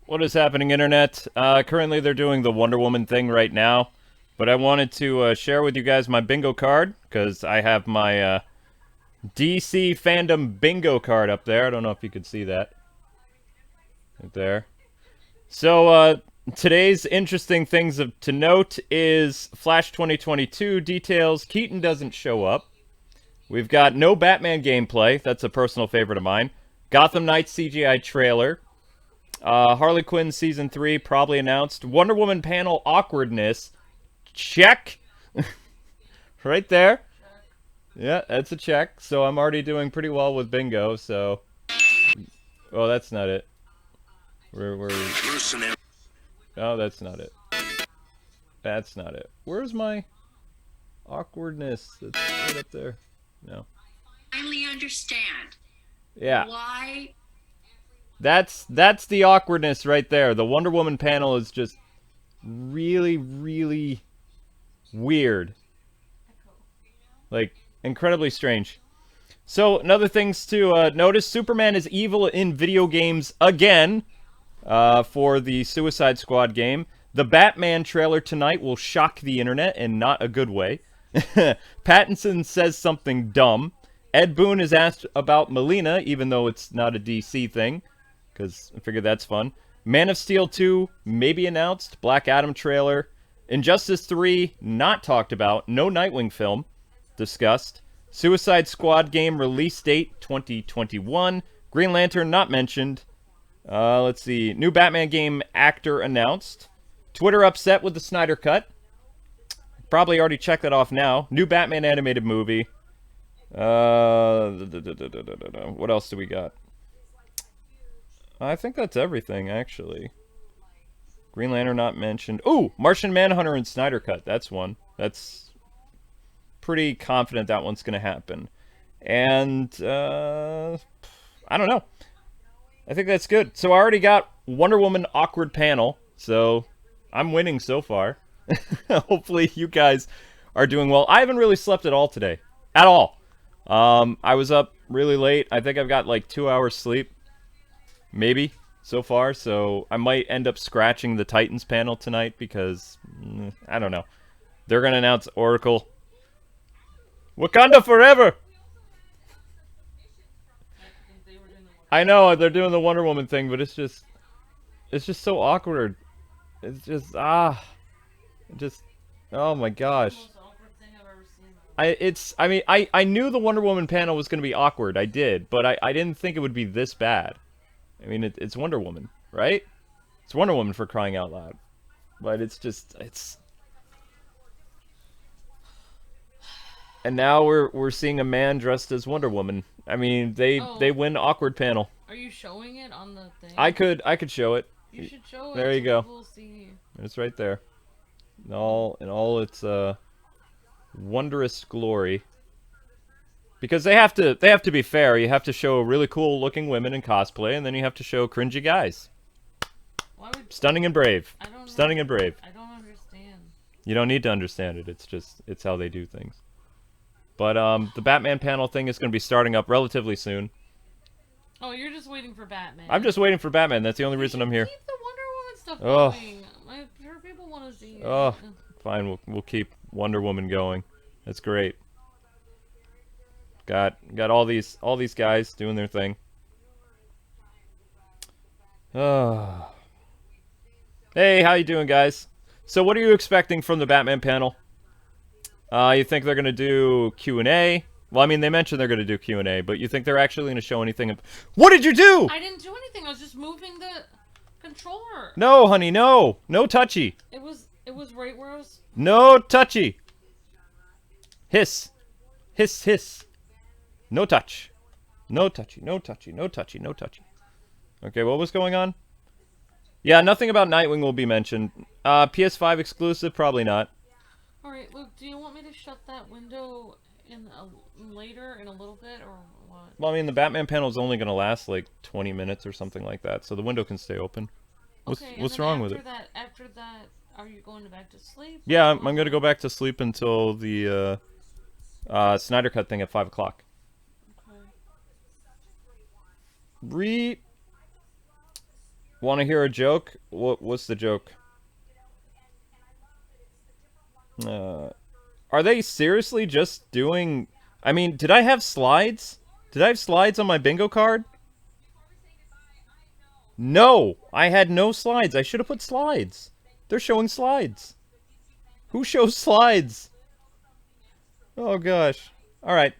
What is happening, Internet? Currently, they're doing the Wonder Woman thing right now, but I wanted to share with you guys my bingo card, because I have my DC Fandome Bingo Card up there. I don't know if you could see that. Right there. So, today's interesting things to note is Flash 2022 details. Keaton doesn't show up. We've got no Batman gameplay. That's a personal favorite of mine. Gotham Knights CGI trailer. Harley Quinn Season 3 probably announced. Wonder Woman panel awkwardness. Check. Right there. Yeah, that's a check. So I'm already doing pretty well with bingo, so... Oh, that's not it. We're... Oh, that's not it. That's not it. Where's my awkwardness? That's right up there. No. Finally understand. Yeah. Why? That's the awkwardness right there. The Wonder Woman panel is just really, really weird. Like, incredibly strange. So, another things to notice, Superman is evil in video games again for the Suicide Squad game. The Batman trailer tonight will shock the internet in not a good way. Pattinson says something dumb. Ed Boon is asked about Melina, even though it's not a DC thing, because I figured that's fun. Man of Steel 2, maybe announced. Black Adam trailer. Injustice 3, not talked about. No Nightwing film, discussed. Suicide Squad game release date, 2021. Green Lantern, not mentioned. Let's see. New Batman game actor announced. Twitter upset with the Snyder Cut. Probably already checked that off now. New Batman animated movie. What else do we got? I think that's everything, actually. Green Lantern not mentioned. Ooh, Martian Manhunter and Snyder Cut. That's one. That's pretty confident that one's going to happen. And, I don't know. I think that's good. So I already got Wonder Woman awkward panel. So I'm winning so far. Hopefully you guys are doing well. I haven't really slept at all today. At all. I was up really late. I think I've got like 2 hours sleep. Maybe, so far. So I might end up scratching the Titans panel tonight because, I don't know. They're going to announce Oracle. Wakanda forever! I know, they're doing the Wonder Woman thing, but it's just so awkward. It's just, oh my gosh. I knew the Wonder Woman panel was going to be awkward. I did, but I didn't think it would be this bad. I mean, it's Wonder Woman, right? It's Wonder Woman, for crying out loud. But it's... And now we're seeing a man dressed as Wonder Woman. I mean, they win awkward panel. Are you showing it on the thing? I could show it. You should show it. There you go. We'll see. It's right there. In all its wondrous glory. Because they have to be fair. You have to show really cool looking women in cosplay, and then you have to show cringy guys. Stunning and brave. Stunning and brave. I don't understand. You don't need to understand it. It's how they do things. But the Batman panel thing is going to be starting up relatively soon. Oh, you're just waiting for Batman. I'm just waiting for Batman. That's the only reason I'm here. Keep the Wonder Woman stuff going. I'm sure people want to see it. Oh, fine. We'll keep Wonder Woman going. That's great. Got all these guys doing their thing. Oh. Hey, how you doing, guys? So, what are you expecting from the Batman panel? You think they're gonna do Q&A? Well, I mean, they mentioned they're gonna do Q&A, but you think they're actually gonna show anything? What did you do? I didn't do anything. I was just moving the controller. No, honey, no touchy. It was right where I was. No touchy. Hiss, hiss, hiss. No touch. No touchy, no touchy, no touchy, no touchy. Okay, what was going on? Yeah, nothing about Nightwing will be mentioned. PS5 exclusive? Probably not. Alright, Luke, do you want me to shut that window later in a little bit, or what? Well, I mean, the Batman panel is only going to last like 20 minutes or something like that, so the window can stay open. What's wrong with it? After that, are you going back to sleep? Yeah, I'm going to go back to sleep until the Snyder Cut thing at 5 o'clock. Want to hear a joke? What's the joke? Are they seriously just doing... I mean, did I have slides? Did I have slides on my bingo card? No! I had no slides. I should have put slides. They're showing slides. Who shows slides? Oh, gosh. Alright.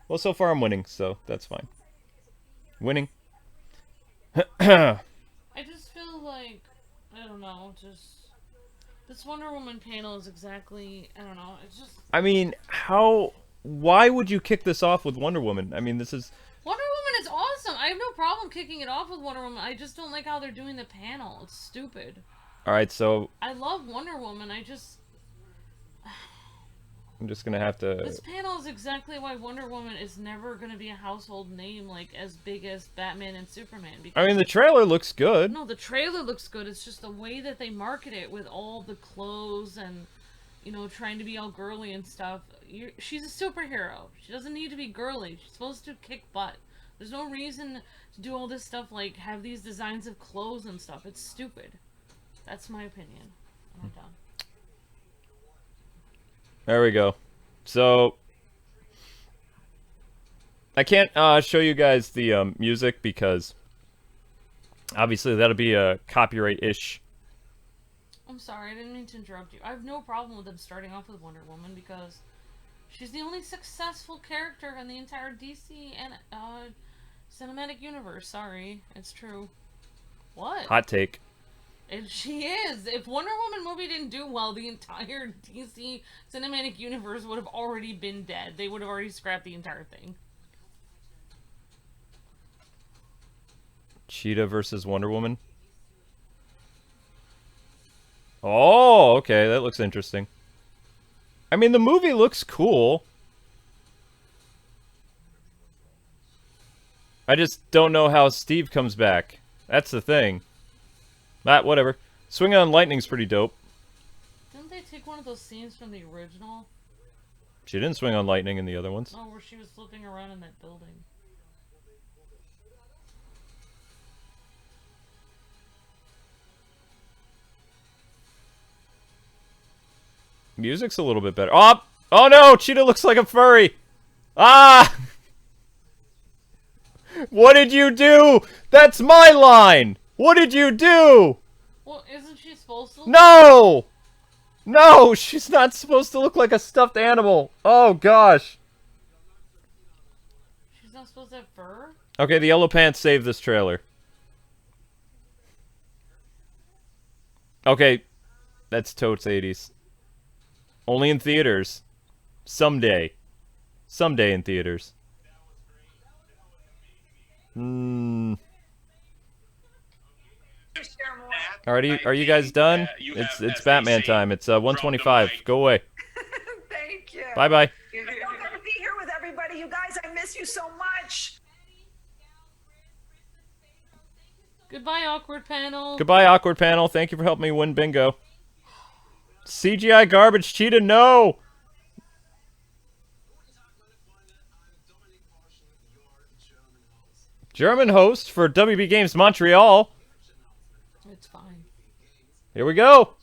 Well, so far I'm winning, so that's fine. Winning. I just feel like, I don't know, just... This Wonder Woman panel is exactly, I don't know, it's just... I mean, how... Why would you kick this off with Wonder Woman? I mean, this is... Wonder Woman is awesome! I have no problem kicking it off with Wonder Woman. I just don't like how they're doing the panel. It's stupid. Alright, so... I love Wonder Woman, I just... I'm just gonna have to... This panel is exactly why Wonder Woman is never gonna be a household name, like, as big as Batman and Superman. Because... I mean, the trailer looks good. No, the trailer looks good. It's just the way that they market it with all the clothes and, you know, trying to be all girly and stuff. She's a superhero. She doesn't need to be girly. She's supposed to kick butt. There's no reason to do all this stuff, like, have these designs of clothes and stuff. It's stupid. That's my opinion. I'm done. There we go. So, I can't show you guys the music because obviously that'll be a copyright-ish. I'm sorry, I didn't mean to interrupt you. I have no problem with them starting off with Wonder Woman because she's the only successful character in the entire DC and cinematic universe. Sorry, it's true. What? Hot take. And she is. If Wonder Woman movie didn't do well, the entire DC cinematic universe would have already been dead. They would have already scrapped the entire thing. Cheetah versus Wonder Woman. Oh, okay, that looks interesting. I mean, the movie looks cool. I just don't know how Steve comes back. That's the thing. Whatever. Swing on Lightning's pretty dope. Didn't they take one of those scenes from the original? She didn't swing on Lightning in the other ones. Oh, where she was flipping around in that building. Music's a little bit better. Oh! Oh no! Cheetah looks like a furry! Ah! What did you do? That's my line! What did you do? Well, isn't she supposed to? No! No! She's not supposed to look like a stuffed animal. Oh gosh. She's not supposed to have fur? Okay, the yellow pants saved this trailer. Okay. That's totes 80s. Only in theaters. Someday. Someday in theaters. Alrighty, are you guys done? It's Batman time. It's 1:25. Go away. Thank you. Bye bye. I'm so glad to be here with everybody. You guys, I miss you so much. Goodbye, awkward panel. Goodbye, awkward panel. Thank you for helping me win bingo. CGI garbage, Cheetah, no! German host for WB Games Montreal. It's fine. Here we go.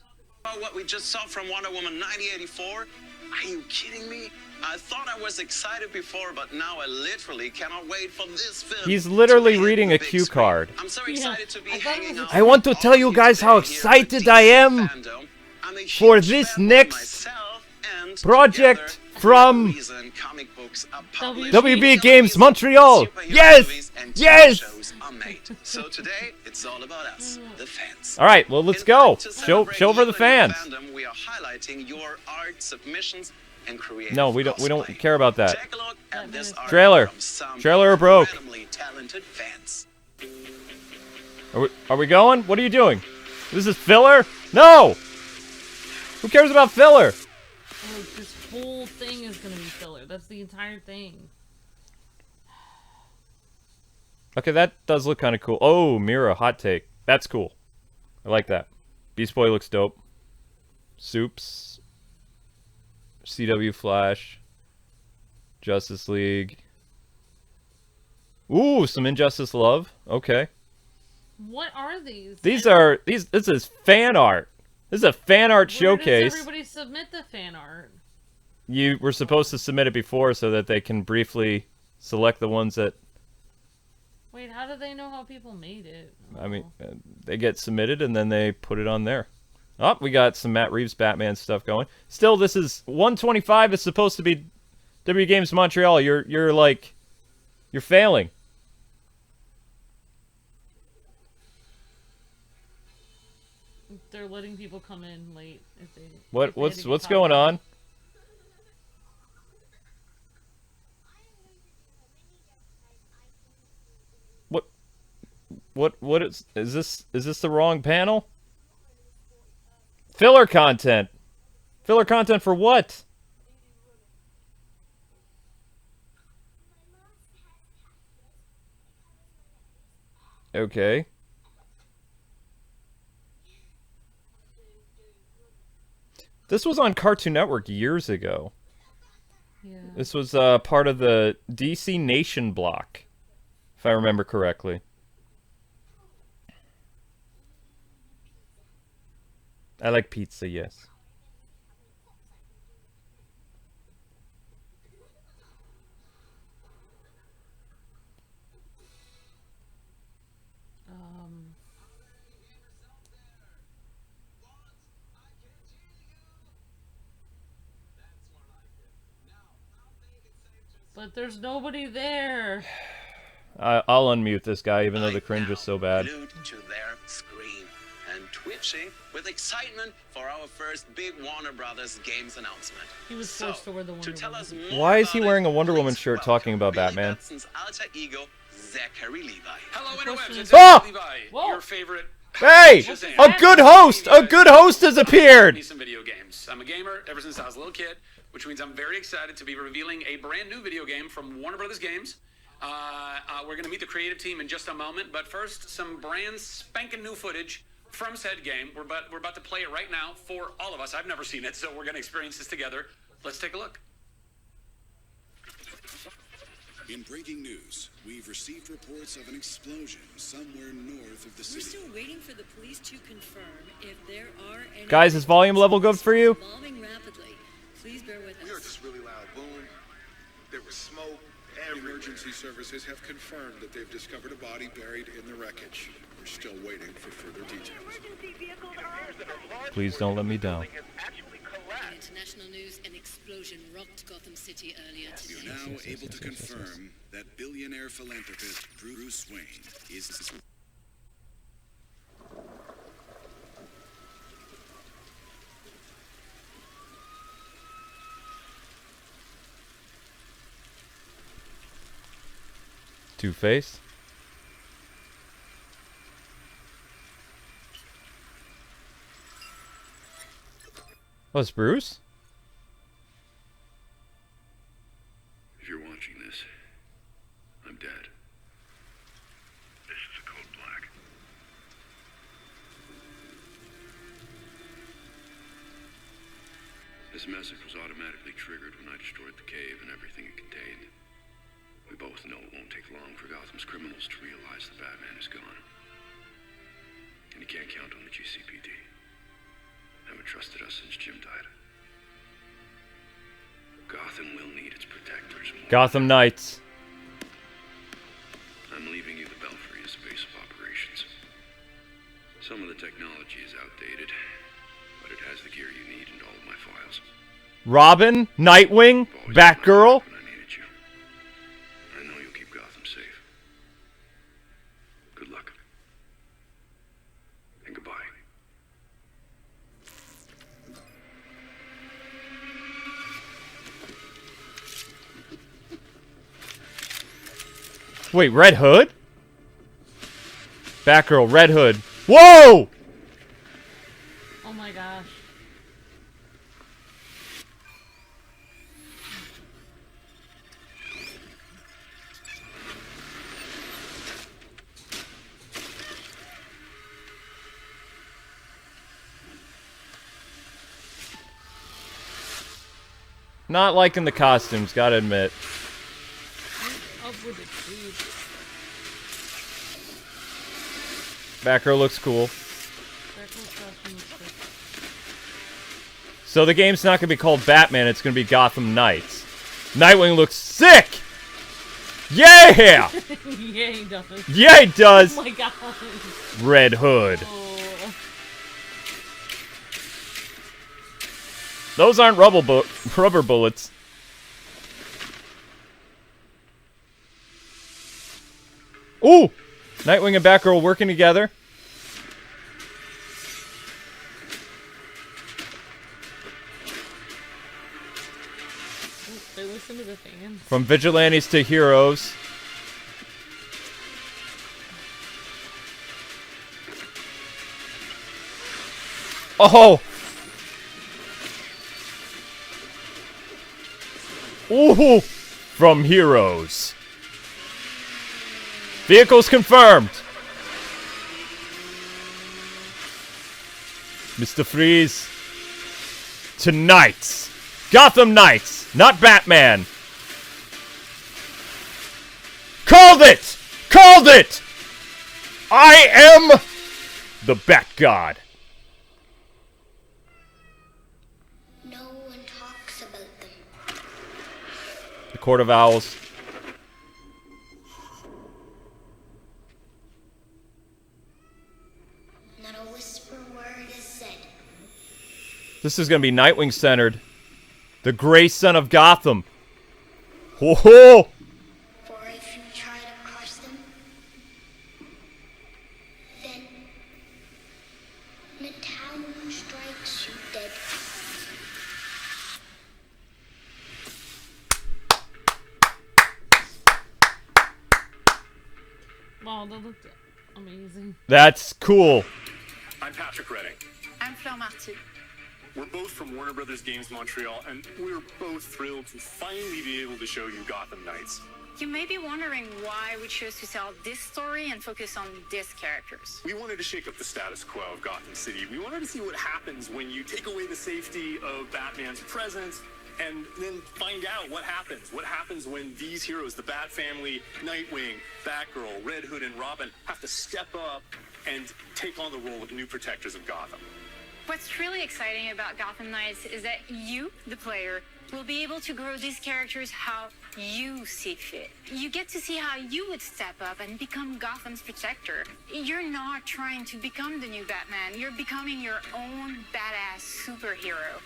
What we just saw from Wonder Woman 1984? Are you kidding me? I thought I was excited before, but now I literally cannot wait for this film. He's literally to be reading a big cue screen. card. I'm so excited to be I thought it hanging was out I want to with tell all you of guys how today here excited with I DC am Fandome. I'm a for huge this fan next myself, and project together, from the reason comic books are published, WB the Games reason Montreal. superhero Yes! movies and TV Yes! shows are made. So today, it's all about us, the fans. All right, well, let's In go. fact, to Show celebrate for the you and your fans. fandom, we are highlighting your art submissions and creative No, we don't cosplay. care about that. Take a look at this art Trailer. from some Trailer or broke. incredibly talented fans. Are we going? What are you doing? This is filler? No! Who cares about filler? Oh, this whole thing is gonna be filler. That's the entire thing. Okay, that does look kind of cool. Oh, Mira, hot take. That's cool. I like that. Beast Boy looks dope. Soups. CW Flash. Justice League. Ooh, some Injustice love. Okay. What are these? These are these. This is fan art. This is a fan art Where showcase. does everybody submit the fan art? You were supposed to submit it before so that they can briefly select the ones that. Wait, how do they know how people made it? I mean, they get submitted and then they put it on there. Oh, we got some Matt Reeves Batman stuff going. Still, this is 125. Is supposed to be W Games Montreal. You're like, you're failing. They're letting people come in late if they. What's going on? What is this? Is this the wrong panel? Filler content. Filler content for what? Okay. This was on Cartoon Network years ago. Yeah. This was part of the DC Nation block, if I remember correctly. I like pizza, yes. But there's nobody there. I'll unmute this guy, even though the cringe is so bad. Glued to their screen and twitching with excitement for our first big Warner Brothers games announcement. He was forced to wear the Wonder to tell Woman. us more Why is he about wearing it, a Wonder Woman please shirt welcome talking about Billy Batman? Batson's alter ego, Zachary Levi. Hello, Question interwebs. is- It's Ah! Levi, Whoa. your favorite. Hey! A good host! A good host has appeared! Some video games. I'm a gamer ever since I was a little kid, which means I'm very excited to be revealing a brand new video game from Warner Brothers Games. We're going to meet the creative team in just a moment, but first, some brand spanking new footage from said game. We're about to play it right now for all of us. I've never seen it, so we're going to experience this together. Let's take a look. In breaking news, we've received reports of an explosion somewhere north of the We're city. still waiting for the police to confirm if there are any. Guys, is volume level good for you? Evolving rapidly. Please bear with We heard us. this really loud boom. There was smoke everywhere. Emergency services have confirmed that they've discovered a body buried in the wreckage. We're still waiting for further details. Please don't let me down. In international news, an explosion rocked Gotham City earlier We today. are now able to confirm that billionaire philanthropist Bruce Wayne is... Two-Face. Oh, it's Bruce? If you're watching this, I'm dead. This is a code black. This message was automatically triggered when I destroyed the cave and everything it contained. We both know it won't take long for Gotham's criminals to realize the Batman is gone. And you can't count on the GCPD. Haven't trusted us since Jim died. Gotham will need its protectors more. Gotham Knights. I'm leaving you the Belfry as a base of operations. Some of the technology is outdated, but it has the gear you need and all of my files. Robin, Nightwing, Always Batgirl. when I needed you. I know you'll keep Gotham safe. Good luck. And goodbye. Wait, Red Hood? Batgirl, Red Hood. Whoa! Oh my gosh. Not liking the costumes, gotta admit. Up with the truth. Batgirl looks cool. Batgirl's costume looks good. So the game's not going to be called Batman, it's going to be Gotham Knights. Nightwing looks sick! Yeah! Yeah, he does. Yeah, he does! Oh my god. Red Hood. Oh. Those aren't rubber bullets. Ooh! Nightwing and Batgirl working together. They listen to the fans. From vigilantes to heroes. Oh! Ooh! From heroes. Vehicles confirmed. Mr. Freeze. Tonight. Gotham Knights, not Batman. Called it! Called it! I am the Bat God. No one talks about them. The Court of Owls. Not a whisper word is said. This is going to be Nightwing centered. The Gray Son of Gotham. Ho ho! For if you try to cross them, then the town strikes you dead. Wow, that looked amazing. That's cool. I'm Patrick Redding. I'm Fleur Martin. We're both from Warner Brothers Games Montreal, and we're both thrilled to finally be able to show you Gotham Knights. You may be wondering why we chose to tell this story and focus on these characters. We wanted to shake up the status quo of Gotham City. We wanted to see what happens when you take away the safety of Batman's presence and then find out what happens. What happens when these heroes, the Bat Family, Nightwing, Batgirl, Red Hood, and Robin, have to step up and take on the role of new protectors of Gotham. What's really exciting about Gotham Knights is that you, the player, will be able to grow these characters how you see fit. You get to see how you would step up and become Gotham's protector. You're not trying to become the new Batman. You're becoming your own badass superhero.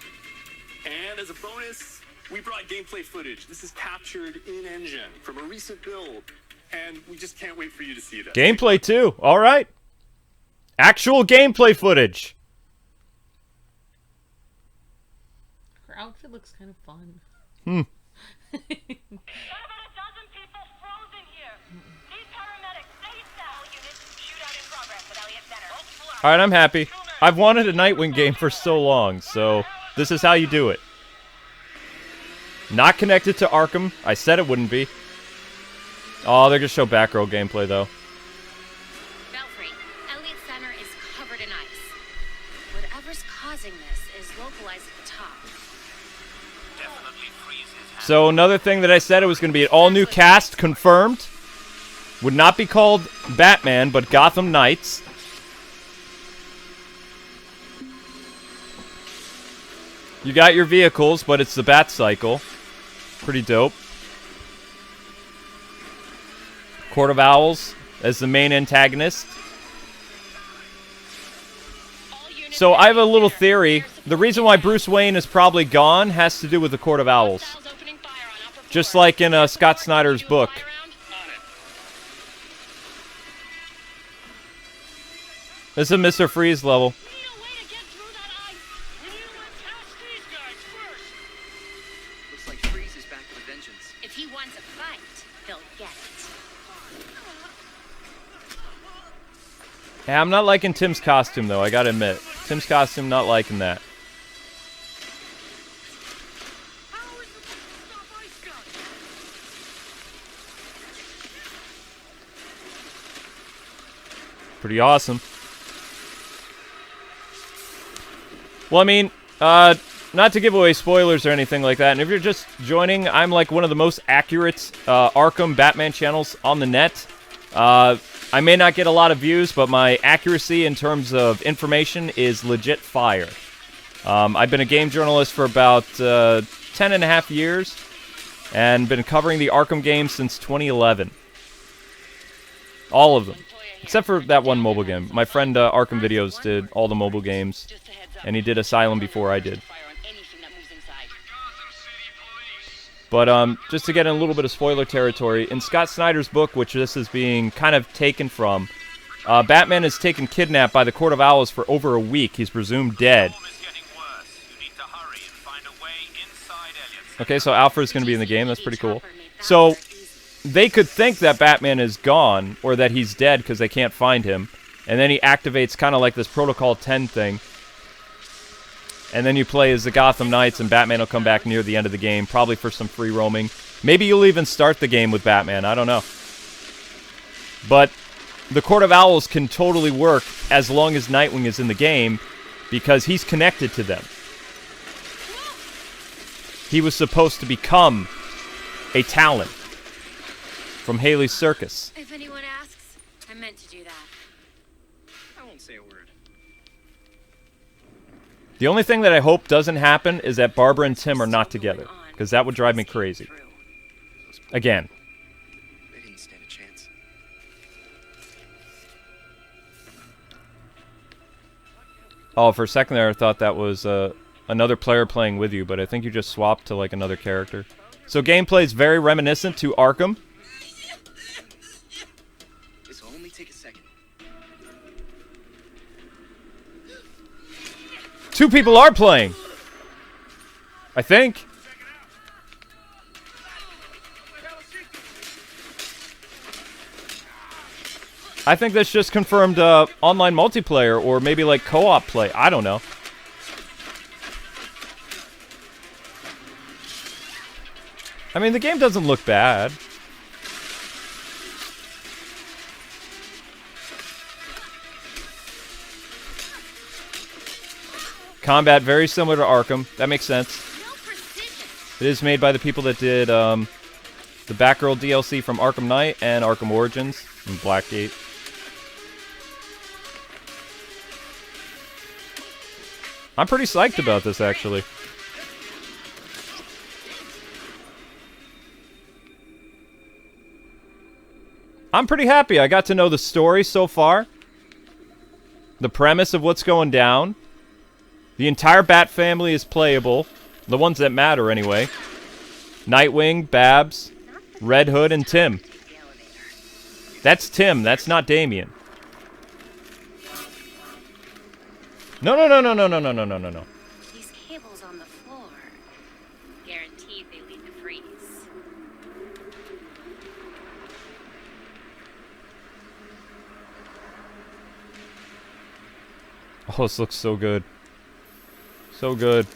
And as a bonus, we brought gameplay footage. This is captured in-engine from a recent build, and we just can't wait for you to see that. Gameplay too. All right. Actual gameplay footage. Her outfit looks kind of fun. Hmm. All right, I'm happy. I've wanted a Nightwing game for so long, so this is how you do it. Not connected to Arkham. I said it wouldn't be. Oh, they're gonna show Batgirl gameplay though. Belfry, Elliott Center is covered in ice. Whatever's causing this is localized at the top. So another thing that I said, it was going to be an all-new cast, confirmed. Would not be called Batman, but Gotham Knights. You got your vehicles, but it's the Bat Cycle. Pretty dope. Court of Owls as the main antagonist. So I have a little theory. The reason why Bruce Wayne is probably gone has to do with the Court of Owls. Just like in Scott Snyder's book. This is a Mr. Freeze level. Looks like Freeze is back with a vengeance. If he wants a fight, he'll get it. Yeah, I'm not liking Tim's costume though, I gotta admit. Tim's costume, not liking that. Pretty awesome. Well, I mean, not to give away spoilers or anything like that, and if you're just joining, I'm like one of the most accurate Arkham Batman channels on the net. I may not get a lot of views, but my accuracy in terms of information is legit fire. I've been a game journalist for about 10 and a half years, and been covering the Arkham games since 2011. All of them. Except for that one mobile game. My friend Arkham Videos did all the mobile games, and he did Asylum before I did. But just to get in a little bit of spoiler territory, in Scott Snyder's book, which this is being kind of taken from, Batman is taken kidnapped by the Court of Owls for over a week. He's presumed dead. Okay, so Alfred's going to be in the game. That's pretty cool. So they could think that Batman is gone or that he's dead because they can't find him. And then he activates kind of like this Protocol 10 thing. And then you play as the Gotham Knights, and Batman will come back near the end of the game, probably for some free roaming. Maybe you'll even start the game with Batman. I don't know. But the Court of Owls can totally work as long as Nightwing is in the game because he's connected to them. He was supposed to become a talent from Haley's Circus. If anyone asks, I meant to do that. I won't say a word. The only thing that I hope doesn't happen is that Barbara and Tim are not together, because that would drive me crazy. Again. They didn't stand a chance. Oh, for a second there I thought that was another player playing with you, but I think you just swapped to like another character. So gameplay is very reminiscent to Arkham. This will only take a second. Two people are playing, I think. I think that's just confirmed online multiplayer or maybe like co-op play. I don't know. I mean, the game doesn't look bad. Combat very similar to Arkham. That makes sense. It is made by the people that did the Batgirl DLC from Arkham Knight and Arkham Origins and Blackgate. I'm pretty psyched about this, actually. I'm pretty happy. I got to know the story so far. The premise of what's going down. The entire Bat family is playable. The ones that matter, anyway. Nightwing, Babs, Red Hood, and Tim. That's Tim. That's not Damian. No. These cables on the floor. Guaranteed they lead to freeze. Oh, this looks so good. So good.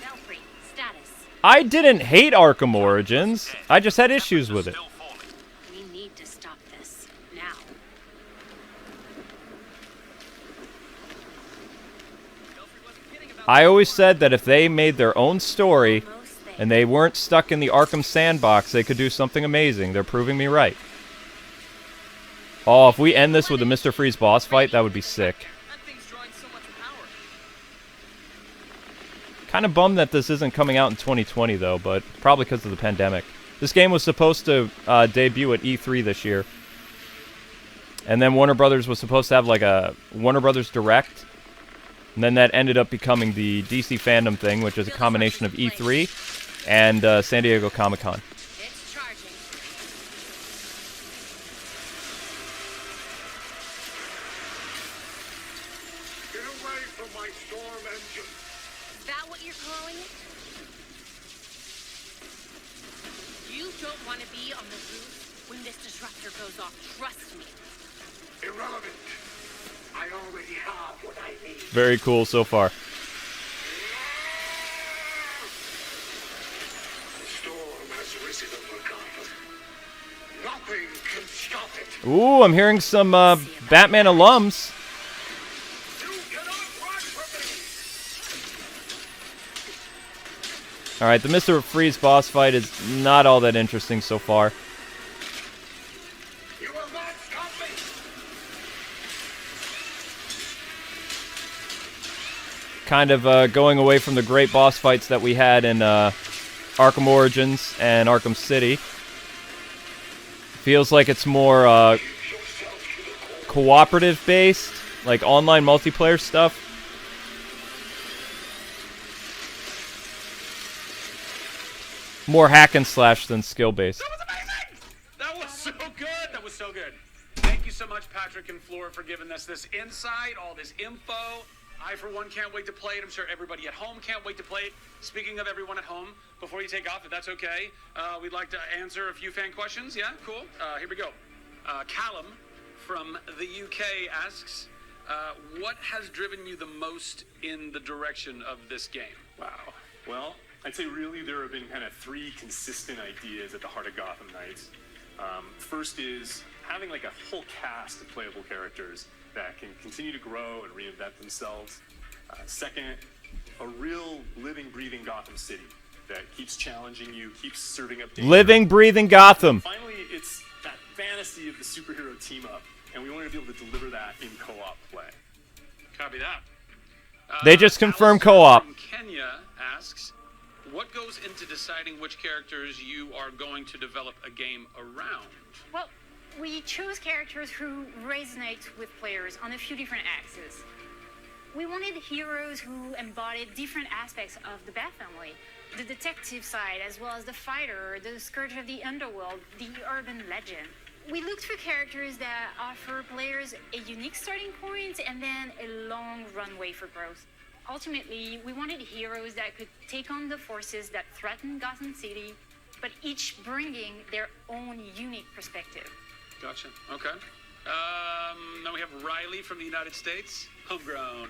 Belfry, status. I didn't hate Arkham Origins. I just had issues with it. We need to stop this now. I always said that if they made their own story and they weren't stuck in the Arkham sandbox, they could do something amazing. They're proving me right. Oh, if we end this with a Mr. Freeze boss fight, that would be sick. Kind of bummed that this isn't coming out in 2020, though, but probably because of the pandemic. This game was supposed to debut at E3 this year. And then Warner Brothers was supposed to have like a Warner Brothers Direct. And then that ended up becoming the DC Fandome thing, which is a combination of E3 and San Diego Comic-Con. It's charging. Get away from my storm engine. Is that what you're calling it? You don't want to be on the roof when this disruptor goes off. Trust me. Irrelevant. I already have what I need. Very cool so far. The storm has risen over Gotham. Nothing can stop it. Ooh, I'm hearing some Batman alums. Alright, the Mr. Freeze boss fight is not all that interesting so far. You will not stop me! Kind of going away from the great boss fights that we had in Arkham Origins and Arkham City. Feels like it's more cooperative based, like online multiplayer stuff. More hack and slash than skill based. That was amazing! That was so good! That was so good. Thank you so much, Patrick and Flora, for giving us this insight, all this info. I, for one, can't wait to play it. I'm sure everybody at home can't wait to play it. Speaking of everyone at home, before you take off, if that's okay, we'd like to answer a few fan questions. Yeah, cool. Here we go. Callum from the UK asks, what has driven you the most in the direction of this game? Wow. Well, I'd say really there have been kind of three consistent ideas at the heart of Gotham Knights. First is having like a whole cast of playable characters that can continue to grow and reinvent themselves. Second, a real living, breathing Gotham City that keeps challenging you, keeps serving up danger. Living, breathing Gotham. Finally, it's that fantasy of the superhero team-up, and we want to be able to deliver that in co-op play. Copy that. They just confirmed Allison co-op. from Kenya asks, what goes into deciding which characters you are going to develop a game around? Well, we chose characters who resonate with players on a few different axes. We wanted heroes who embodied different aspects of the Bat family. The detective side, as well as the fighter, the scourge of the underworld, the urban legend. We looked for characters that offer players a unique starting point and then a long runway for growth. Ultimately, we wanted heroes that could take on the forces that threaten Gotham City, but each bringing their own unique perspective. Gotcha. Okay. Then we have Riley from the United States. Homegrown.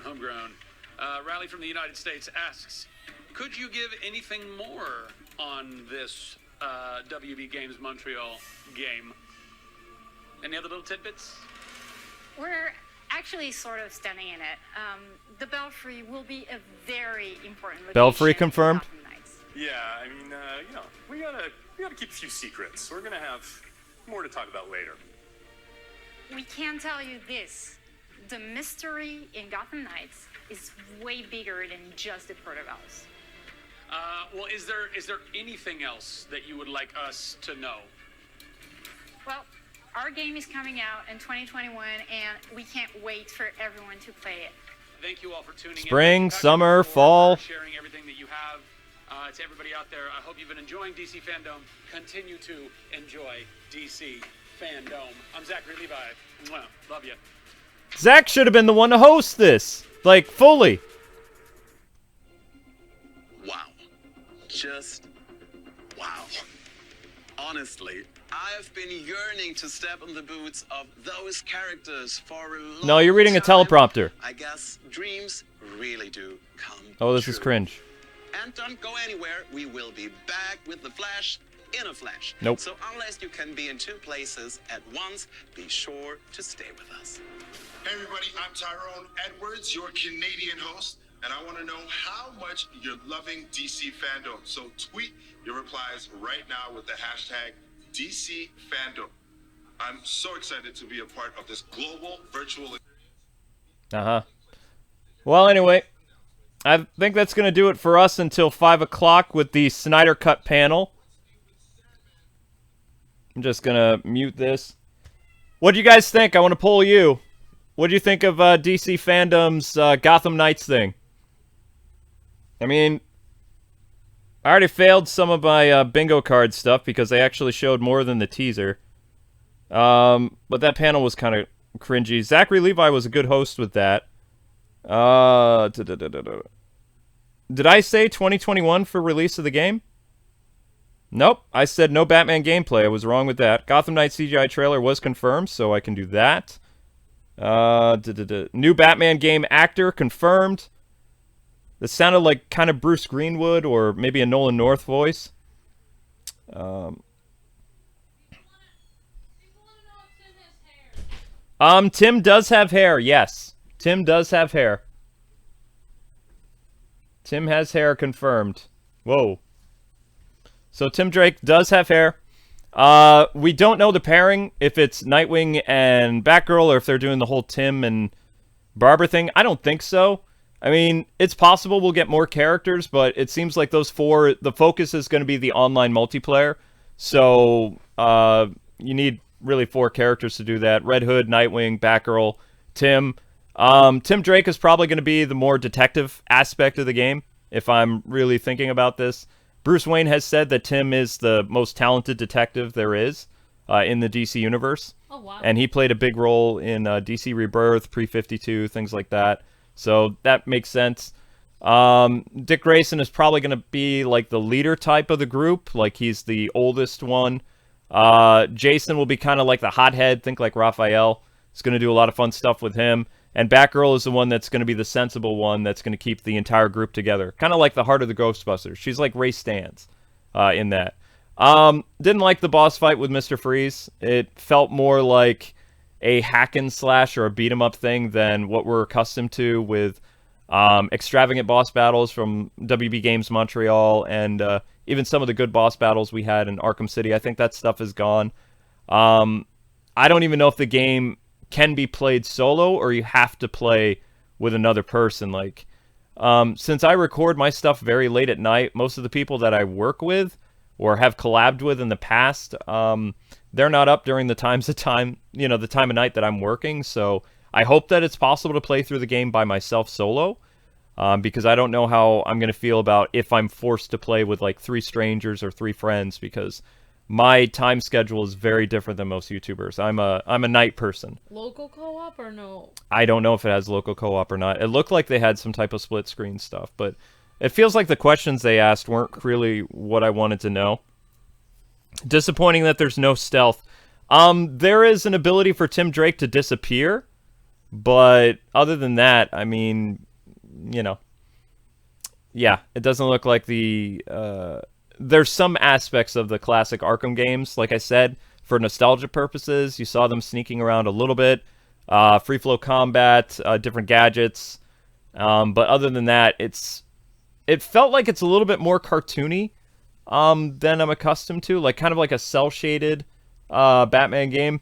Riley from the United States asks, could you give anything more on this WB Games Montreal game? Any other little tidbits? We're actually sort of standing in it. The Belfry will be a very important location. Belfry confirmed? Yeah, I mean, you know, we gotta keep a few secrets. We're gonna have more to talk about later. We can tell you this. The mystery in Gotham Knights is way bigger than just the protocols. Well, is there anything else that you would like us to know? Well, our game is coming out in 2021, and we can't wait for everyone to play it. Thank you all for tuning in. Spring, summer, fall. Sharing everything that you have. To everybody out there, I hope you've been enjoying DC Fandome. Continue to enjoy DC Fandome. I'm Zachary Levi. Mwah. Love you. Zach should have been the one to host this, like, fully. Wow. Just wow. Honestly, I've been yearning to step in the boots of those characters for a long No, you're reading a time. teleprompter. I guess dreams really do come Oh, this true. is cringe. And don't go anywhere. We will be back with the Flash in a flash. Nope. So unless you can be in two places at once, be sure to stay with us. Hey everybody, I'm Tyrone Edwards, your Canadian host, and I want to know how much you're loving DC Fandome. So tweet your replies right now with the hashtag DC Fandome. I'm so excited to be a part of this global virtual. Well, anyway, I think that's going to do it for us until 5 o'clock with the Syndercut panel. I'm just going to mute this. What do you guys think? I want to poll you. What do you think of DC Fandome's Gotham Knights thing? I mean, I already failed some of my bingo card stuff because they actually showed more than the teaser. But that panel was kind of cringy. Zachary Levi was a good host with that. Did I say 2021 for release of the game? Nope. I said no Batman gameplay. I was wrong with that. Gotham Knights CGI trailer was confirmed, so I can do that. New Batman game actor confirmed. This sounded like kind of Bruce Greenwood or maybe a Nolan North voice. Tim does have hair, yes. Tim does have hair. Tim has hair confirmed. Whoa. So Tim Drake does have hair. We don't know the pairing, if it's Nightwing and Batgirl, or if they're doing the whole Tim and Barbara thing. I don't think so. I mean, it's possible we'll get more characters, but it seems like those four, the focus is going to be the online multiplayer. So, you need really 4 characters to do that. Red Hood, Nightwing, Batgirl, Tim. Tim Drake is probably going to be the more detective aspect of the game, if I'm really thinking about this. Bruce Wayne has said that Tim is the most talented detective there is in the DC universe. Oh, wow. And he played a big role in DC Rebirth, Pre-52, things like that. So that makes sense. Dick Grayson is probably going to be like the leader type of the group. Like he's the oldest one. Jason will be kind of like the hothead. Think like Raphael. He's going to do a lot of fun stuff with him. And Batgirl is the one that's going to be the sensible one that's going to keep the entire group together. Kind of like the heart of the Ghostbusters. She's like Ray Stantz in that. Didn't like the boss fight with Mr. Freeze. It felt more like a hack and slash or a beat 'em up thing than what we're accustomed to with extravagant boss battles from WB Games Montreal and even some of the good boss battles we had in Arkham City. I think that stuff is gone. I don't even know if the game can be played solo or you have to play with another person. Like, since I record my stuff very late at night, most of the people that I work with or have collabed with in the past, they're not up during the the time of night that I'm working. So I hope that it's possible to play through the game by myself solo, because I don't know how I'm going to feel about if I'm forced to play with like 3 strangers or 3 friends, because my time schedule is very different than most YouTubers. I'm a night person. Local co-op or no? I don't know if it has local co-op or not. It looked like they had some type of split screen stuff, but it feels like the questions they asked weren't really what I wanted to know. Disappointing that there's no stealth. There is an ability for Tim Drake to disappear, but other than that, I mean, yeah, it doesn't look like there's some aspects of the classic Arkham games, like I said, for nostalgia purposes. You saw them sneaking around a little bit, free flow combat, different gadgets, but other than that, it felt like it's a little bit more cartoony than I'm accustomed to, like kind of like a cel-shaded Batman game.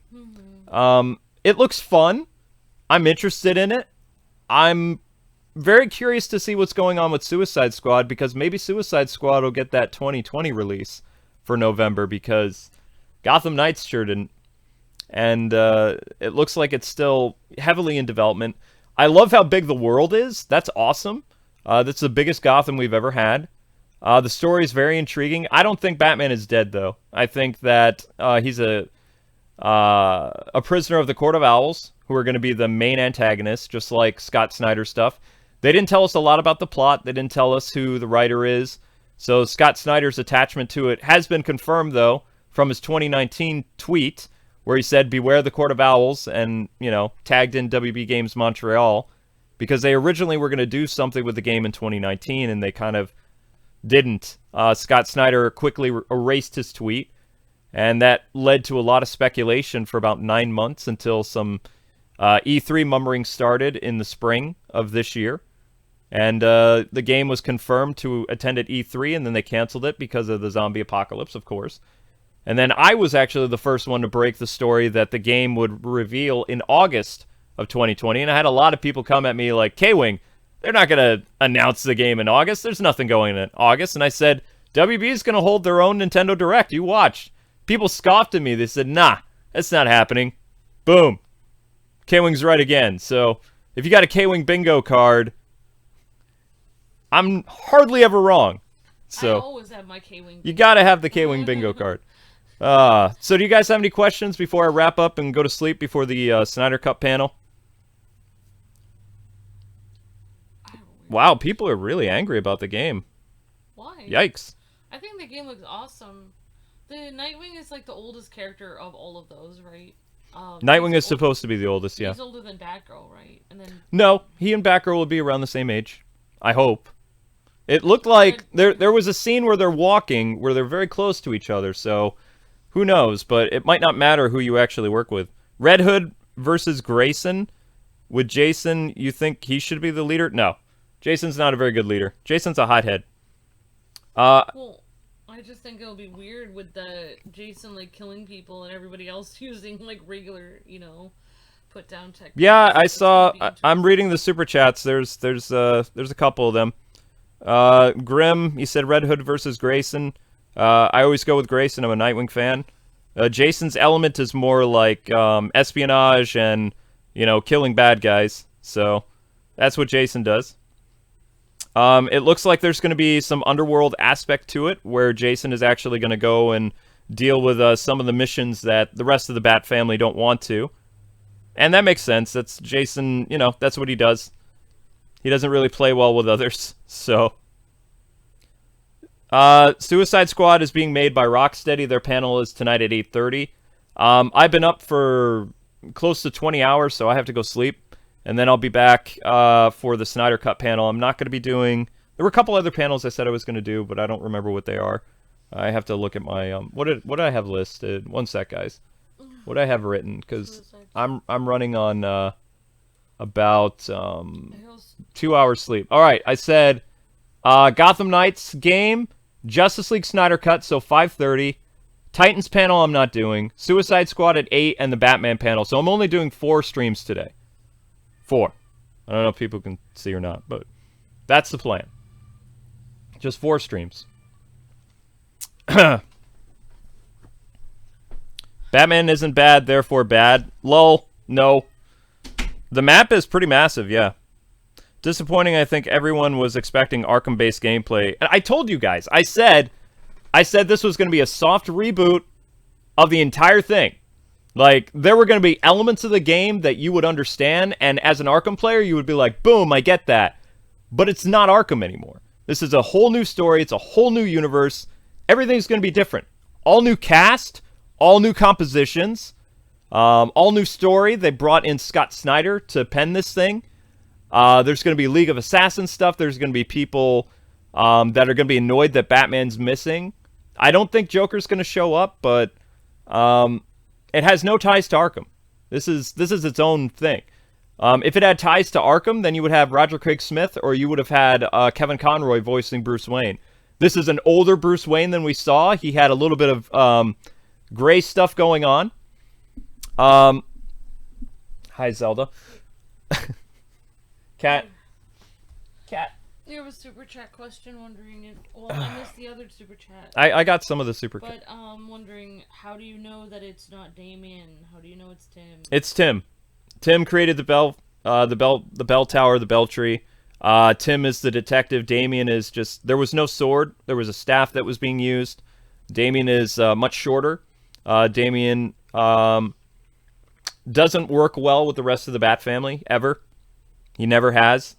It looks fun. I'm interested in it. I'm very curious to see what's going on with Suicide Squad, because maybe Suicide Squad will get that 2020 release for November, because Gotham Knights sure didn't. And it looks like it's still heavily in development. I love how big the world is. That's awesome. That's the biggest Gotham we've ever had. The story is very intriguing. I don't think Batman is dead, though. I think that he's a prisoner of the Court of Owls, who are going to be the main antagonists, just like Scott Snyder's stuff. They didn't tell us a lot about the plot. They didn't tell us who the writer is. So Scott Snyder's attachment to it has been confirmed, though, from his 2019 tweet, where he said, "Beware the Court of Owls," and, tagged in WB Games Montreal, because they originally were going to do something with the game in 2019, and they kind of didn't. Scott Snyder quickly erased his tweet, and that led to a lot of speculation for about 9 months until some E3 murmuring started in the spring of this year. And the game was confirmed to attend at E3, and then they canceled it because of the zombie apocalypse, of course. And then I was actually the first one to break the story that the game would reveal in August of 2020. And I had a lot of people come at me like, Kwing, they're not going to announce the game in August. There's nothing going in August. And I said, WB is going to hold their own Nintendo Direct. You watch. People scoffed at me. They said, nah, that's not happening. Boom. Kwing's right again. So if you got a Kwing bingo card, I'm hardly ever wrong. So I always have my Kwing. You got to have the Kwing bingo card. So do you guys have any questions before I wrap up and go to sleep before the Snyder Cut panel? Wow, people are really angry about the game. Why? Yikes. I think the game looks awesome. The Nightwing is like the oldest character of all of those, right? Nightwing is supposed to be the oldest, yeah. He's older than Batgirl, right? And then no, he and Batgirl will be around the same age. I hope. It looked like there was a scene where they're walking, where they're very close to each other, so who knows, but it might not matter who you actually work with. Red Hood versus Grayson. With Jason, you think he should be the leader? No. Jason's not a very good leader. Jason's a hothead. well, I just think it'll be weird with the Jason like killing people and everybody else using like regular, you know, put down techniques. Yeah, I saw. I'm reading the super chats. There's a couple of them. Grim, he said Red Hood versus Grayson. I always go with Grayson. I'm a Nightwing fan. Jason's element is more like espionage and, you know, killing bad guys. So that's what Jason does. It looks like there's going to be some underworld aspect to it, where Jason is actually going to go and deal with some of the missions that the rest of the Bat family don't want to. And that makes sense. That's Jason, you know, that's what he does. He doesn't really play well with others, so... Suicide Squad is being made by Rocksteady. Their panel is tonight at 8:30. I've been up for close to 20 hours, so I have to go sleep. And then I'll be back for the Snyder Cut panel. I'm not going to be doing... There were a couple other panels I said I was going to do, but I don't remember what they are. I have to look at my... What did I have listed? One sec, guys. What do I have written? Because I'm running on about 2 hours sleep. All right, I said Gotham Knights game, Justice League Snyder Cut, so 5:30. Titans panel I'm not doing. Suicide Squad at 8, and the Batman panel. So I'm only doing 4 streams today. 4. I don't know if people can see or not, but that's the plan. Just 4 streams. Batman isn't bad, therefore bad. Lol. No. The map is pretty massive, yeah. Disappointing, I think everyone was expecting Arkham-based gameplay. And I told you guys, I said this was going to be a soft reboot of the entire thing. Like, there were going to be elements of the game that you would understand, and as an Arkham player, you would be like, boom, I get that. But it's not Arkham anymore. This is a whole new story. It's a whole new universe. Everything's going to be different. All new cast, all new compositions, all new story. They brought in Scott Snyder to pen this thing. There's going to be League of Assassins stuff. There's going to be people that are going to be annoyed that Batman's missing. I don't think Joker's going to show up, but it has no ties to Arkham. This is its own thing. If it had ties to Arkham, then you would have Roger Craig Smith, or you would have had Kevin Conroy voicing Bruce Wayne. This is an older Bruce Wayne than we saw. He had a little bit of gray stuff going on. Hi, Zelda. Cat. There was a super chat question wondering if... Well, I missed the other super chat. I got some of the super chat. But wondering, how do you know that it's not Damien? How do you know it's Tim? It's Tim. Tim created the bell tower, the bell tree. Tim is the detective. Damien is just... There was no sword. There was a staff that was being used. Damien is much shorter. Damien doesn't work well with the rest of the Bat family, ever. He never has.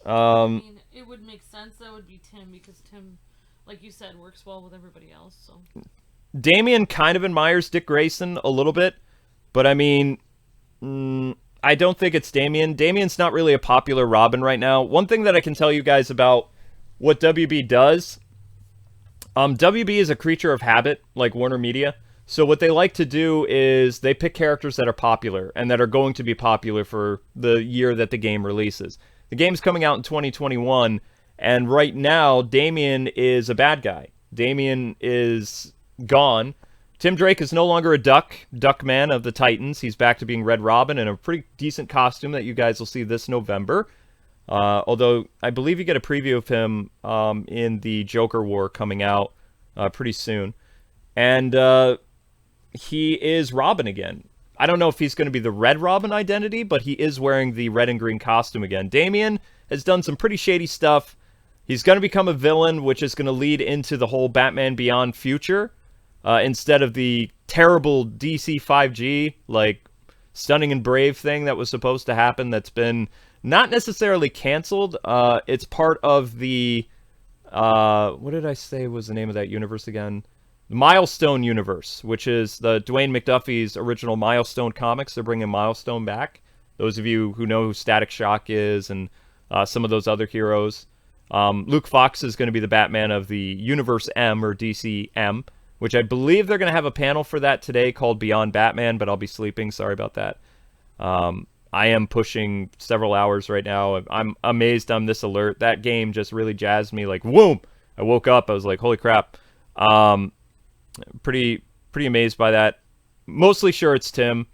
I mean, it would make sense that would be Tim, because Tim, like you said, works well with everybody else. So Damien kind of admires Dick Grayson a little bit, but I mean, I don't think it's Damien. Damien's not really a popular Robin right now. One thing that I can tell you guys about what WB does, WB is a creature of habit, like Warner Media. So what they like to do is they pick characters that are popular and that are going to be popular for the year that the game releases. The game's coming out in 2021, and right now, Damien is a bad guy. Damien is gone. Tim Drake is no longer a Duckman of the Titans. He's back to being Red Robin in a pretty decent costume that you guys will see this November. Although, I believe you get a preview of him in the Joker War coming out pretty soon. And he is Robin again. I don't know if he's going to be the Red Robin identity, but he is wearing the red and green costume again. Damien has done some pretty shady stuff. He's going to become a villain, which is going to lead into the whole Batman Beyond future. Instead of the terrible DC 5G, like, Stunning and Brave thing that was supposed to happen that's been not necessarily canceled. It's part of the... what did I say was the name of that universe again? Milestone universe, which is the Dwayne McDuffie's original Milestone comics. They're bringing Milestone back. Those of you who know who Static Shock is and some of those other heroes. Luke Fox is going to be the Batman of the Universe M, or DCM, which I believe they're going to have a panel for that today called Beyond Batman, but I'll be sleeping. Sorry about that. I am pushing several hours right now. I'm amazed I'm this alert. That game just really jazzed me. Like, whoom! I woke up. I was like, holy crap. Pretty amazed by that. Mostly sure it's Tim.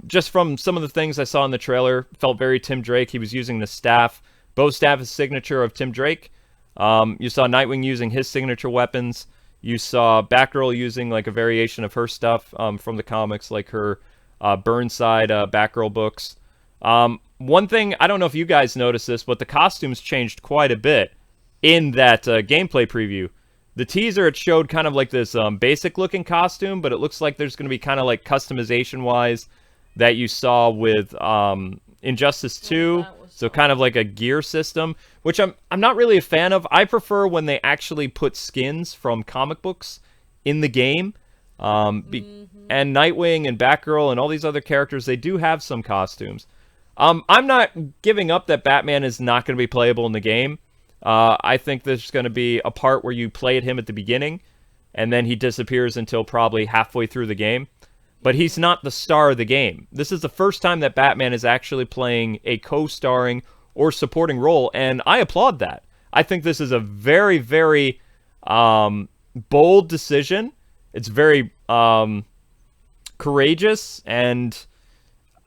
Just from some of the things I saw in the trailer, felt very Tim Drake. He was using the staff. Bow staff is signature of Tim Drake. You saw Nightwing using his signature weapons. You saw Batgirl using like a variation of her stuff from the comics, like her Burnside Batgirl books. One thing, I don't know if you guys noticed this, but the costumes changed quite a bit in that gameplay preview. The teaser, it showed kind of like this basic-looking costume, but it looks like there's going to be kind of like customization-wise that you saw with Injustice 2. So kind of like a gear system, which I'm not really a fan of. I prefer when they actually put skins from comic books in the game. And Nightwing and Batgirl and all these other characters, they do have some costumes. I'm not giving up that Batman is not going to be playable in the game. I think there's going to be a part where you play at him at the beginning, and then he disappears until probably halfway through the game. But he's not the star of the game. This is the first time that Batman is actually playing a co-starring or supporting role, and I applaud that. I think this is a very, very bold decision. It's very courageous, and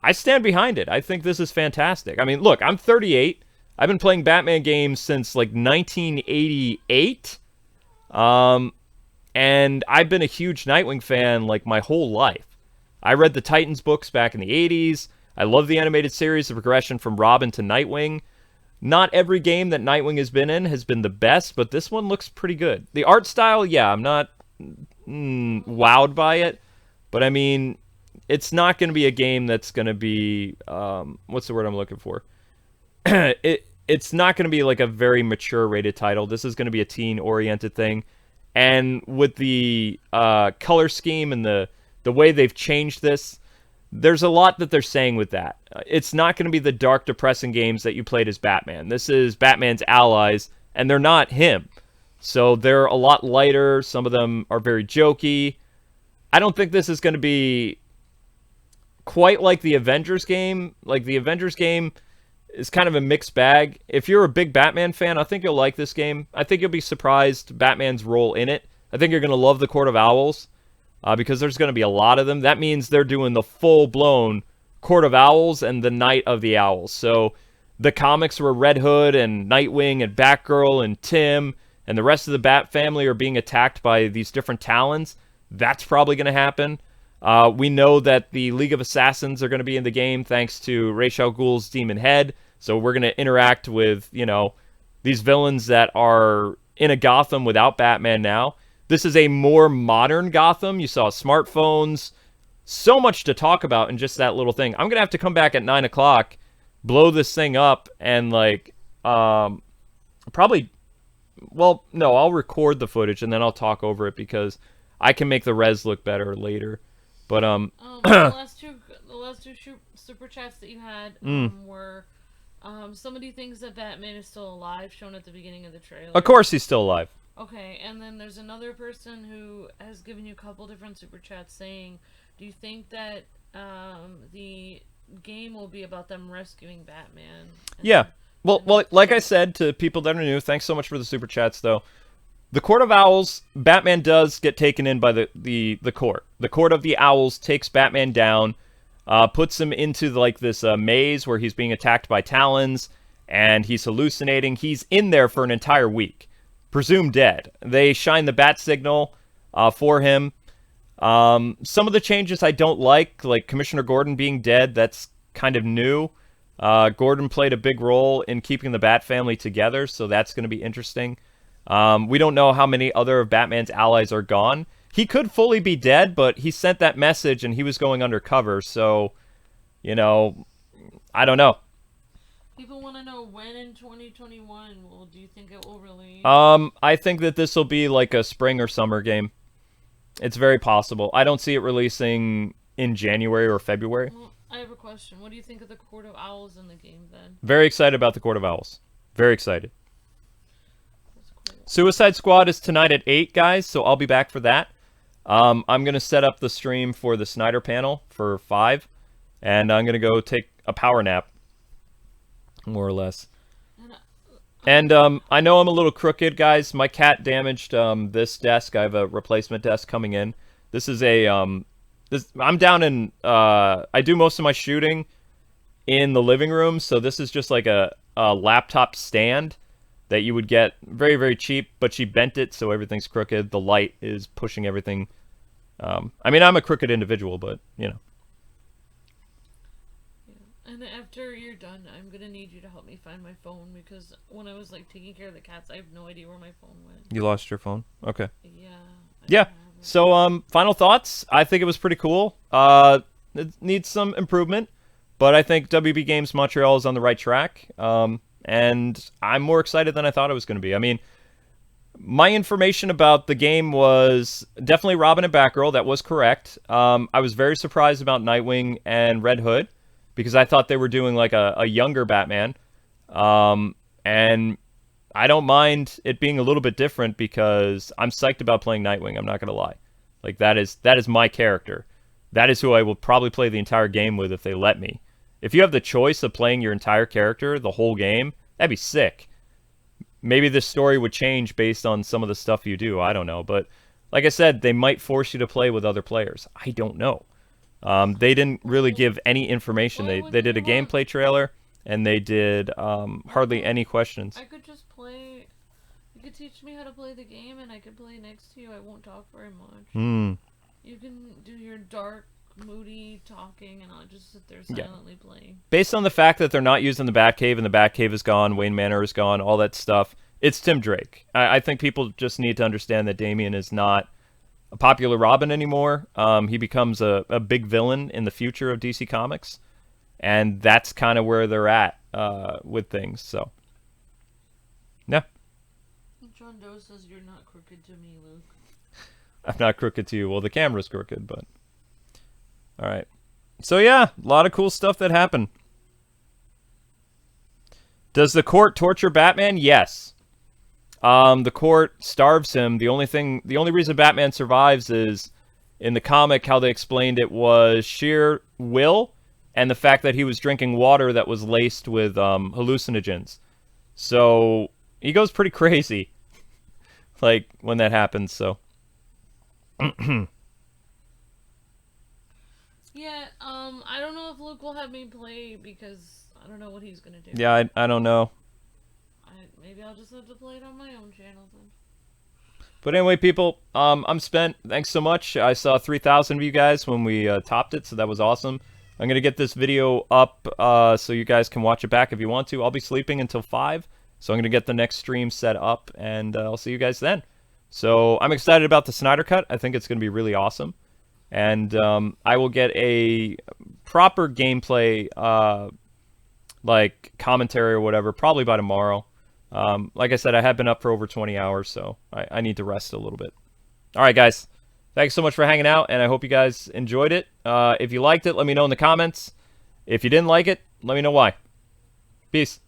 I stand behind it. I think this is fantastic. I mean, look, I'm 38. I've been playing Batman games since like 1988. And I've been a huge Nightwing fan like my whole life. I read the Titans books back in the 80s. I love the animated series, the progression from Robin to Nightwing. Not every game that Nightwing has been in has been the best, but this one looks pretty good. The art style, yeah, I'm not wowed by it. But I mean, it's not going to be a game that's going to be, what's the word I'm looking for? It's not going to be like a very mature rated title. This is going to be a teen-oriented thing. And with the color scheme and the way they've changed this, there's a lot that they're saying with that. It's not going to be the dark, depressing games that you played as Batman. This is Batman's allies, and they're not him. So they're a lot lighter. Some of them are very jokey. I don't think this is going to be quite like the Avengers game. Like, the Avengers game is kind of a mixed bag. If you're a big Batman fan, I think you'll like this game. I think you'll be surprised Batman's role in it. I think you're going to love the Court of Owls because there's going to be a lot of them. That means they're doing the full-blown Court of Owls and the Night of the Owls. So the comics where Red Hood and Nightwing and Batgirl and Tim and the rest of the Bat family are being attacked by these different Talons. That's probably going to happen. We know that the League of Assassins are going to be in the game thanks to Ra's al Ghul's Demon Head. So we're going to interact with, you know, these villains that are in a Gotham without Batman now. This is a more modern Gotham. You saw smartphones. So much to talk about in just that little thing. I'm going to have to come back at 9 o'clock, blow this thing up, and, like, probably... Well, no, I'll record the footage, and then I'll talk over it because I can make the res look better later. But the last two super chats that you had were somebody thinks that Batman is still alive, shown at the beginning of the trailer. Of course he's still alive. Okay, and then there's another person who has given you a couple different super chats saying, do you think that the game will be about them rescuing Batman? Yeah. Well, like I said to people that are new, thanks so much for the super chats, though. The Court of Owls, Batman does get taken in by the court. The Court of the Owls takes Batman down, puts him into like this maze where he's being attacked by Talons, and he's hallucinating. He's in there for an entire week, presumed dead. They shine the bat signal for him. Some of the changes I don't like Commissioner Gordon being dead, that's kind of new. Gordon played a big role in keeping the Bat family together, so that's going to be interesting. We don't know how many other of Batman's allies are gone. He could fully be dead, but he sent that message and he was going undercover, so, you know, I don't know. People want to know when in 2021 do you think it will release? I think that this will be like a spring or summer game. It's very possible. I don't see it releasing in January or February. Well, I have a question. What do you think of the Court of Owls in the game, then? Very excited about the Court of Owls. Very excited. Suicide Squad is tonight at 8, guys, so I'll be back for that. I'm going to set up the stream for the Snyder panel for 5, and I'm going to go take a power nap, more or less. And And I know I'm a little crooked, guys. My cat damaged this desk. I have a replacement desk coming in. This is a I'm down in I do most of my shooting in the living room, so this is just like a laptop stand that you would get very, very cheap, but she bent it so everything's crooked. The light is pushing everything. I mean, I'm a crooked individual, but, you know. Yeah. And after you're done, I'm going to need you to help me find my phone, because when I was, like, taking care of the cats, I have no idea where my phone went. You lost your phone? Okay. Yeah. Yeah. So, final thoughts. I think it was pretty cool. It needs some improvement, but I think WB Games Montreal is on the right track. And I'm more excited than I thought it was going to be. I mean, my information about the game was definitely Robin and Batgirl. That was correct. I was very surprised about Nightwing and Red Hood because I thought they were doing like a younger Batman. And I don't mind it being a little bit different because I'm psyched about playing Nightwing. I'm not going to lie. Like, that is my character. That is who I will probably play the entire game with if they let me. If you have the choice of playing your entire character the whole game, that'd be sick. Maybe the story would change based on some of the stuff you do. I don't know. But like I said, they might force you to play with other players. I don't know. They didn't really give any information. They did a gameplay trailer, and they did hardly any questions. I could just play... You could teach me how to play the game, and I could play next to you. I won't talk very much. You can do your dark, moody talking, and I'll just sit there silently playing. Based on the fact that they're not using the Batcave, and the Batcave is gone, Wayne Manor is gone, all that stuff, it's Tim Drake. I think people just need to understand that Damian is not a popular Robin anymore. He becomes a big villain in the future of DC Comics, and that's kind of where they're at with things. So, yeah. John Doe says you're not crooked to me, Luke. I'm not crooked to you. Well, the camera's crooked, but... Alright. So, yeah, a lot of cool stuff that happened. Does the court torture Batman? Yes. The court starves him. The only reason Batman survives is, in the comic, how they explained it was sheer will and the fact that he was drinking water that was laced with hallucinogens. So, he goes pretty crazy. Like, when that happens, so... Yeah, I don't know if Luke will have me play because I don't know what he's gonna do. Yeah, I don't know. Maybe I'll just have to play it on my own channel then. But anyway, people, I'm spent. Thanks so much. I saw 3,000 of you guys when we topped it, so that was awesome. I'm going to get this video up so you guys can watch it back if you want to. I'll be sleeping until 5, so I'm going to get the next stream set up, and I'll see you guys then. So I'm excited about the Snyder Cut. I think it's going to be really awesome. And I will get a proper gameplay, like commentary or whatever, probably by tomorrow. Like I said, I have been up for over 20 hours, so I need to rest a little bit. All right, guys. Thanks so much for hanging out, and I hope you guys enjoyed it. If you liked it, let me know in the comments. If you didn't like it, let me know why. Peace.